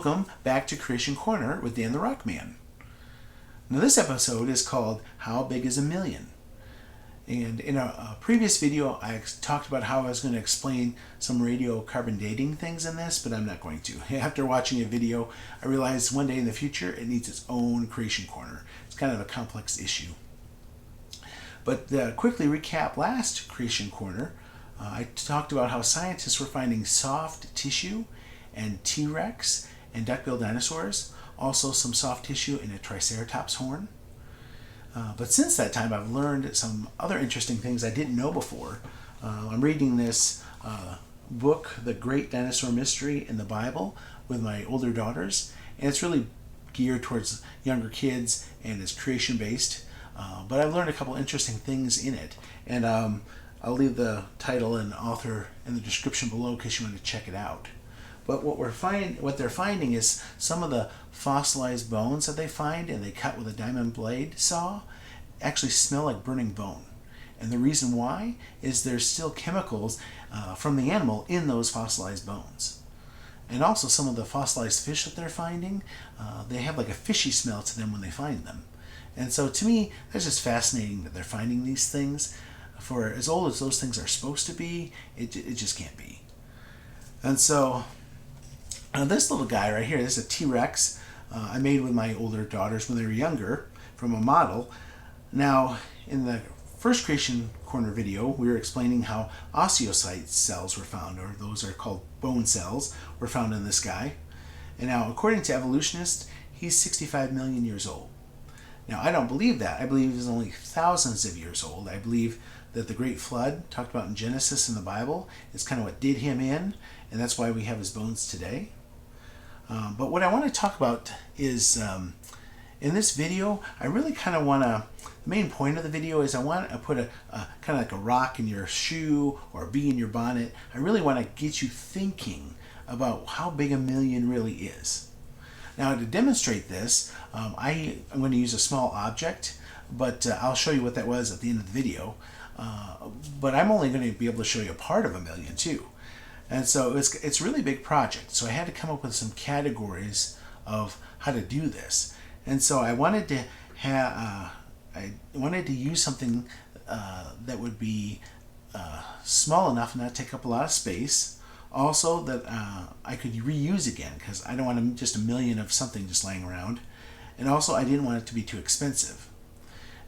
Welcome back to Creation Corner with Dan the Rockman. Now this episode is called How Big is a Million? And in a previous video I talked about how I was going to explain some radiocarbon dating things in this, but I'm not going to. After watching a video, I realized one day in the future it needs its own Creation Corner. It's kind of a complex issue. But quickly recap last Creation Corner, I talked about how scientists were finding soft tissue and T-Rex and duck-billed dinosaurs, also some soft tissue in a Triceratops horn. But since that time, I've learned some other interesting things I didn't know before. I'm reading this book, The Great Dinosaur Mystery in the Bible, with my older daughters, and it's really geared towards younger kids and is creation-based. But I've learned a couple interesting things in it, and I'll leave the title and author in the description below in case you want to check it out. But what they're finding is some of the fossilized bones that they find and they cut with a diamond blade saw actually smell like burning bone. And the reason why is there's still chemicals from the animal in those fossilized bones. And also some of the fossilized fish that they're finding, they have like a fishy smell to them when they find them. And so to me, that's just fascinating that they're finding these things. For as old as those things are supposed to be, it just can't be. And so this little guy right here, this is a T-Rex I made with my older daughters when they were younger from a model. Now, in the first Creation Corner video, we were explaining how osteocyte cells were found, or those are called bone cells, were found in this guy. And now, according to evolutionists, he's 65 million years old. Now, I don't believe that. I believe he's only thousands of years old. I believe that the Great Flood, talked about in Genesis in the Bible, is kind of what did him in, and that's why we have his bones today. But what I want to talk about is, in this video, I really kind of want to, the main point of the video is I want to put a kind of like a rock in your shoe or a bee in your bonnet. I really want to get you thinking about how big a million really is. Now to demonstrate this, I'm going to use a small object, but I'll show you what that was at the end of the video. But I'm only going to be able to show you a part of a million too. And so it's a really big project. So I had to come up with some categories of how to do this. And so I wanted to use something that would be small enough and not take up a lot of space. Also that I could reuse again, because I don't want just a million of something just laying around. And also I didn't want it to be too expensive.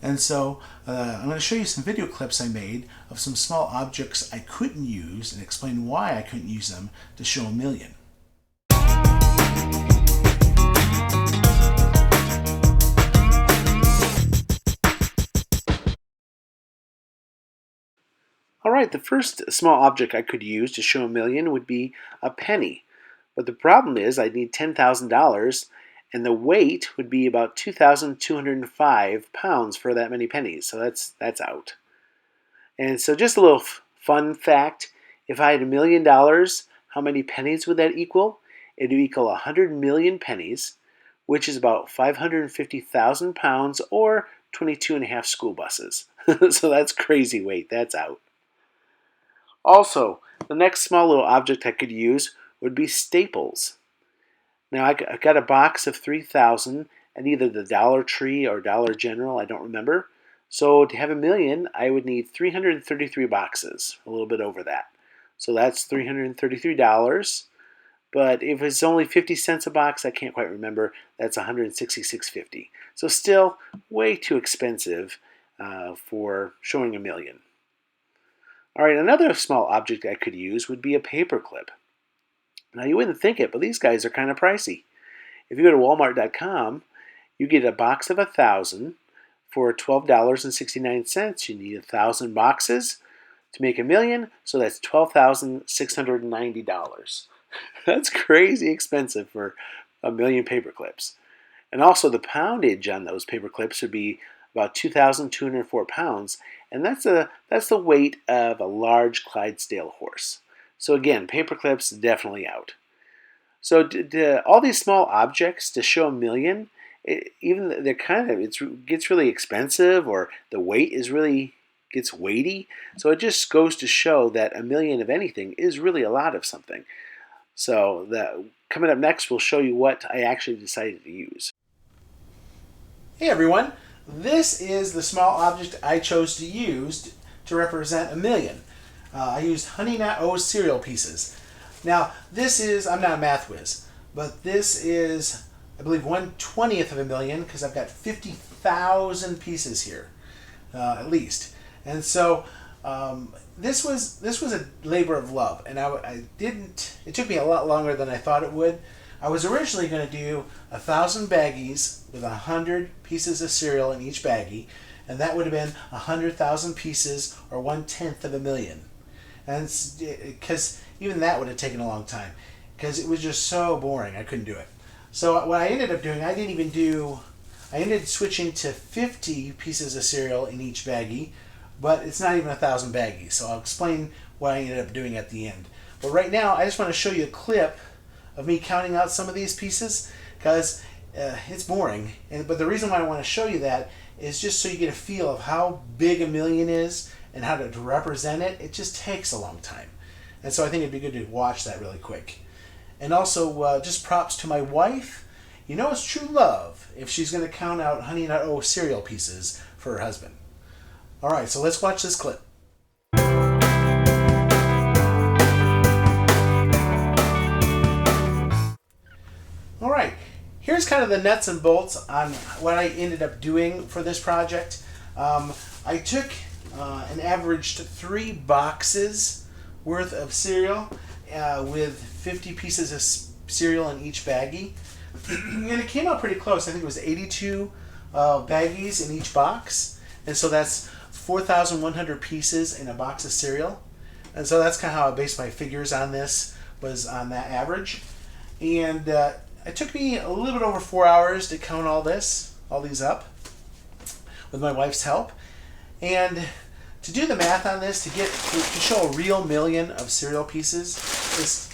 And so I'm going to show you some video clips I made of some small objects I couldn't use and explain why I couldn't use them to show a million. Alright, the first small object I could use to show a million would be a penny. But the problem is I'd need $10,000, and the weight would be about 2,205 pounds for that many pennies. So that's out. And so just a little fun fact, if I had $1 million, how many pennies would that equal? It would equal 100 million pennies, which is about 550,000 pounds or 22.5 school buses. So that's crazy weight. That's out. Also, the next small little object I could use would be staples. Now, I got a box of 3,000 at either the Dollar Tree or Dollar General, I don't remember. So to have a million, I would need 333 boxes, a little bit over that. So that's $333. But if it's only 50 cents a box, I can't quite remember, that's $166.50. So still way too expensive for showing a million. All right, another small object I could use would be a paperclip. Now, you wouldn't think it, but these guys are kind of pricey. If you go to Walmart.com, you get a box of 1,000 for $12.69. You need 1,000 boxes to make a million, so that's $12,690. That's crazy expensive for a million paper clips. And also the poundage on those paper clips would be about 2,204 pounds, and that's the weight of a large Clydesdale horse. So again, paper clips definitely out. So all these small objects to show a million, it gets really expensive, or the weight gets weighty. So it just goes to show that a million of anything is really a lot of something. So coming up next, we'll show you what I actually decided to use. Hey everyone, this is the small object I chose to use to represent 1,000,000. I used Honey Nut O's cereal pieces. Now this is, I'm not a math whiz, but this is, I believe, 1/20th of 1,000,000 because I've got 50,000 pieces here, at least. And so this was a labor of love, and it took me a lot longer than I thought it would. I was originally going to do 1,000 baggies with 100 pieces of cereal in each baggie, and that would have been 100,000 pieces, or 1/10 of 1,000,000. And because even that would have taken a long time, because it was just so boring, I couldn't do it. So what I ended up doing, I ended switching to 50 pieces of cereal in each baggie, but it's not even 1,000 baggies, so I'll explain what I ended up doing at the end. But right now, I just want to show you a clip of me counting out some of these pieces, because it's boring. But the reason why I want to show you that is just so you get a feel of how big 1,000,000 is and how to represent it. It just takes a long time. And so I think it'd be good to watch that really quick. And also, just props to my wife. You know it's true love if she's going to count out Honey Nut O cereal pieces for her husband. All right, so let's watch this clip. All right, here's kind of the nuts and bolts on what I ended up doing for this project. I took and averaged 3 boxes worth of cereal with 50 pieces of cereal in each baggie. And it came out pretty close. I think it was 82 baggies in each box. And so that's 4,100 pieces in a box of cereal. And so that's kind of how I based my figures on this, was on that average. And it took me a little bit over 4 hours to count all these up with my wife's help. And to do the math on this, to show a real 1,000,000 of cereal pieces,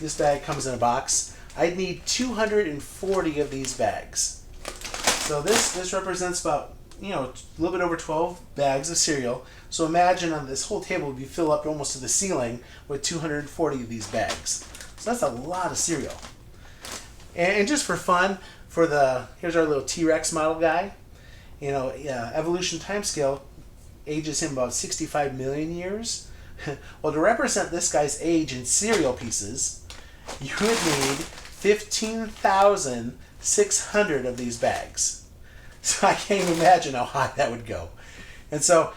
this bag comes in a box. I'd need 240 of these bags. So this represents about, a little bit over 12 bags of cereal. So imagine on this whole table would be filled up almost to the ceiling with 240 of these bags. So that's a lot of cereal. And just for fun, here's our little T-Rex model guy. Evolution timescale ages him about 65 million years. Well, to represent this guy's age in cereal pieces, you would need 15,600 of these bags. So I can't even imagine how high that would go. And so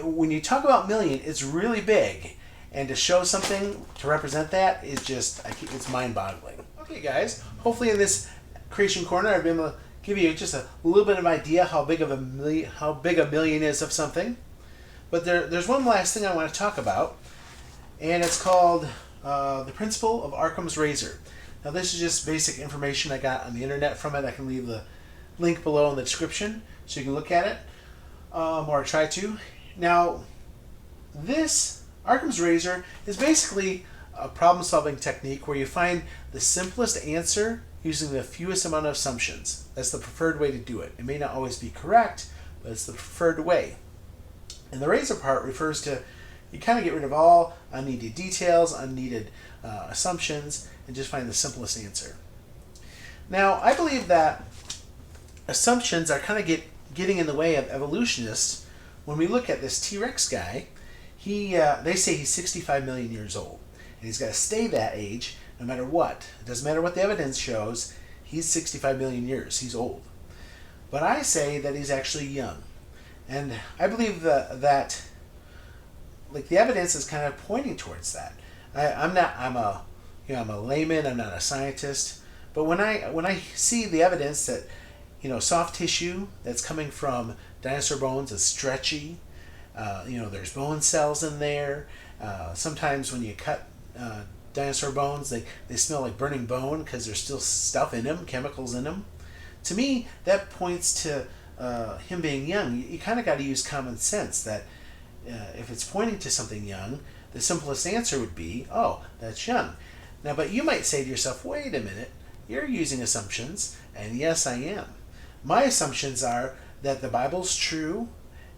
when you talk about million, it's really big. And to show something to represent that is it's mind-boggling. Okay, guys, hopefully in this Creation Corner I've been able to give you just a little bit of idea how big a million is of something. But there's one last thing I want to talk about, and it's called the principle of Occam's Razor. Now this is just basic information I got on the internet from it. I can leave the link below in the description so you can look at it, or try to. Now this Occam's Razor is basically a problem-solving technique where you find the simplest answer using the fewest amount of assumptions. That's the preferred way to do it. It may not always be correct, but it's the preferred way. And the razor part refers to, you kind of get rid of all unneeded details, unneeded assumptions, and just find the simplest answer. Now, I believe that assumptions are kind of getting in the way of evolutionists. When we look at this T-Rex guy, they say he's 65 million years old. And he's got to stay that age no matter what. It doesn't matter what the evidence shows. He's 65 million years. He's old. But I say that he's actually young. And I believe that the evidence is kind of pointing towards that. I'm a layman. I'm not a scientist. But when I see the evidence that soft tissue that's coming from dinosaur bones is stretchy, there's bone cells in there. Sometimes when you cut dinosaur bones, they smell like burning bone because there's still stuff in them, chemicals in them. To me, that points to him being young. You kind of got to use common sense that if it's pointing to something young, the simplest answer would be, oh, that's young. Now, but you might say to yourself, wait a minute, you're using assumptions, and yes, I am. My assumptions are that the Bible's true,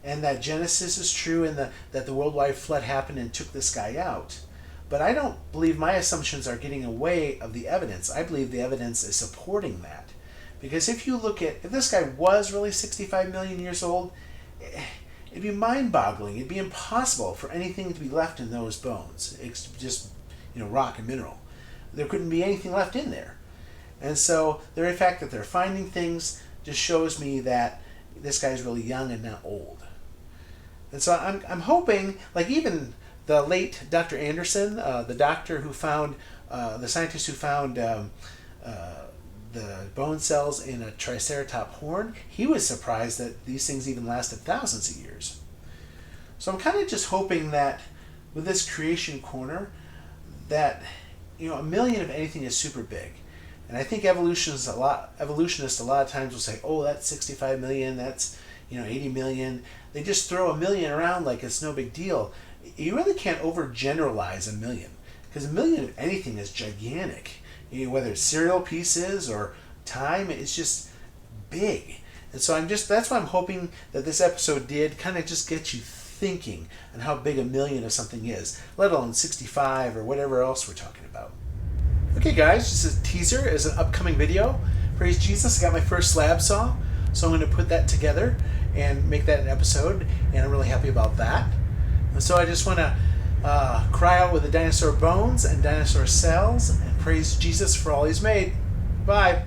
and that Genesis is true, and that the worldwide flood happened and took this guy out. But I don't believe my assumptions are getting away of the evidence. I believe the evidence is supporting that. Because if you look at, if this guy was really 65 million years old, it'd be mind-boggling. It'd be impossible for anything to be left in those bones. It's just, rock and mineral. There couldn't be anything left in there. And so the very fact that they're finding things just shows me that this guy's really young and not old. And so I'm hoping, like even the late Dr. Anderson, the doctor who found, the scientist who found the bone cells in a triceratop horn, he was surprised that these things even lasted thousands of years. So I'm kind of just hoping that with this creation corner, that a million of anything is super big. And I think evolutionists a lot of times will say, oh, that's 65 million, that's 80 million. They just throw a million around like it's no big deal. You really can't overgeneralize a million, because a million of anything is gigantic. Whether it's cereal pieces or time, it's just big. And so that's why I'm hoping that this episode did kind of just get you thinking on how big a million of something is, let alone 65 or whatever else we're talking about. Okay guys, just a teaser is an upcoming video. Praise Jesus, I got my first slab saw, so I'm going to put that together and make that an episode, and I'm really happy about that. And so I just want to cry out with the dinosaur bones and dinosaur cells and praise Jesus for all he's made. Bye.